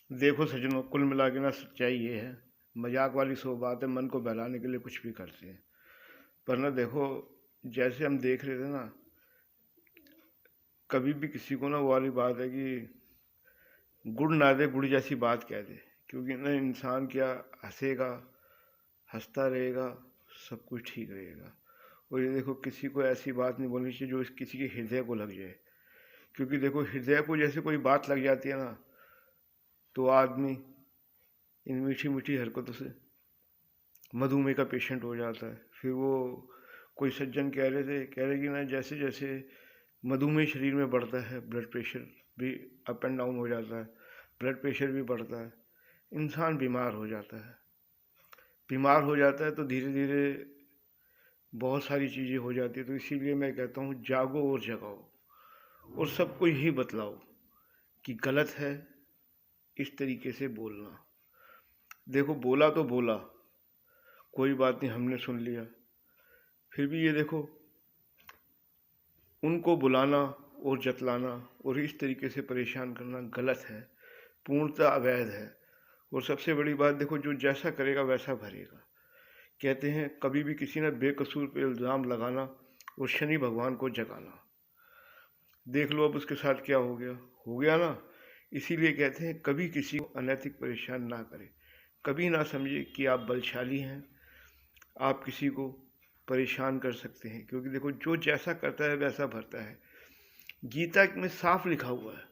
देखो सज्जनों, कुल मिला के ना सच्चाई ये है, मजाक वाली सो बात है, मन को बहलाने के लिए कुछ भी करते हैं। पर ना देखो, जैसे हम देख रहे थे ना, कभी भी किसी को ना वो वाली बात है कि गुड़ ना दे गुड़ जैसी बात कह दे। क्योंकि ना इंसान क्या हंसेगा, हंसता रहेगा, सब कुछ ठीक रहेगा। और ये देखो, किसी को ऐसी बात नहीं बोलनी चाहिए जो किसी के हृदय को लग जाए। क्योंकि देखो, हृदय को जैसे कोई बात लग जाती है ना, तो आदमी इन मीठी मीठी हरकतों से मधुमेह का पेशेंट हो जाता है। फिर वो कोई सज्जन कह रहे कि ना जैसे जैसे मधुमेह शरीर में बढ़ता है, ब्लड प्रेशर भी अप एंड डाउन हो जाता है, ब्लड प्रेशर भी बढ़ता है, इंसान बीमार हो जाता है। बीमार हो जाता है तो धीरे धीरे बहुत सारी चीज़ें हो जाती है। तो इसीलिए मैं कहता हूँ, जागो और जगाओ और सबको यही बतलाओ कि गलत है इस तरीके से बोलना। देखो, बोला तो बोला, कोई बात नहीं, हमने सुन लिया। फिर भी ये देखो, उनको बुलाना और जतलाना और इस तरीके से परेशान करना गलत है, पूर्णतः अवैध है। और सबसे बड़ी बात देखो, जो जैसा करेगा वैसा भरेगा। कहते हैं कभी भी किसी ने बेकसूर पे इल्ज़ाम लगाना और शनि भगवान को जगाना। देख लो अब उसके साथ क्या हो गया ना। इसीलिए कहते हैं कभी किसी को अनैतिक परेशान ना करें। कभी ना समझे कि आप बलशाली हैं, आप किसी को परेशान कर सकते हैं। क्योंकि देखो, जो जैसा करता है वैसा भरता है। गीता में साफ लिखा हुआ है,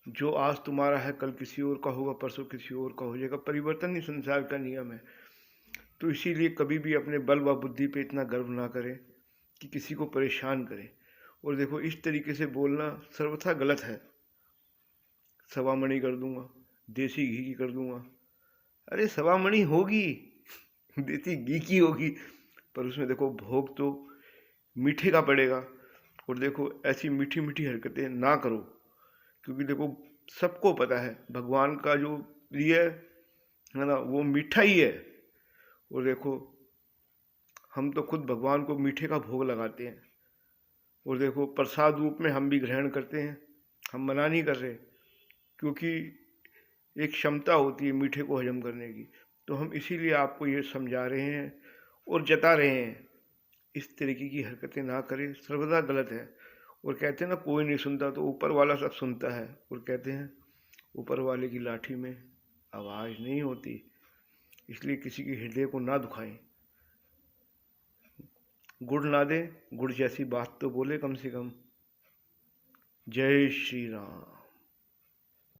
जो आज तुम्हारा है कल किसी और का होगा, परसों किसी और का हो जाएगा। परिवर्तन ही संसार का नियम है। तो इसीलिए कभी भी अपने बल व बुद्धि पे इतना गर्व ना करें कि किसी को परेशान करें। और देखो, इस तरीके से बोलना सर्वथा गलत है। सवा मणि कर दूंगा, देसी घी की कर दूंगा। अरे सवा मणि होगी, देसी घी की होगी, पर उसमें देखो भोग तो मीठे का पड़ेगा। और देखो, ऐसी मीठी मीठी हरकतें ना करो। क्योंकि देखो, सबको पता है भगवान का जो प्रिय है ना, वो मीठा ही है। और देखो, हम तो खुद भगवान को मीठे का भोग लगाते हैं। और देखो, प्रसाद रूप में हम भी ग्रहण करते हैं, हम मना नहीं कर रहे। क्योंकि एक क्षमता होती है मीठे को हजम करने की। तो हम इसीलिए आपको ये समझा रहे हैं और जता रहे हैं, इस तरीके की हरकतें ना करें, सर्वदा गलत है। और कहते हैं ना, कोई नहीं सुनता तो ऊपर वाला सब सुनता है। और कहते हैं ऊपर वाले की लाठी में आवाज़ नहीं होती। इसलिए किसी के हृदय को ना दुखाएं। गुड़ ना दे गुड़ जैसी बात तो बोले कम से कम। जय श्री राम।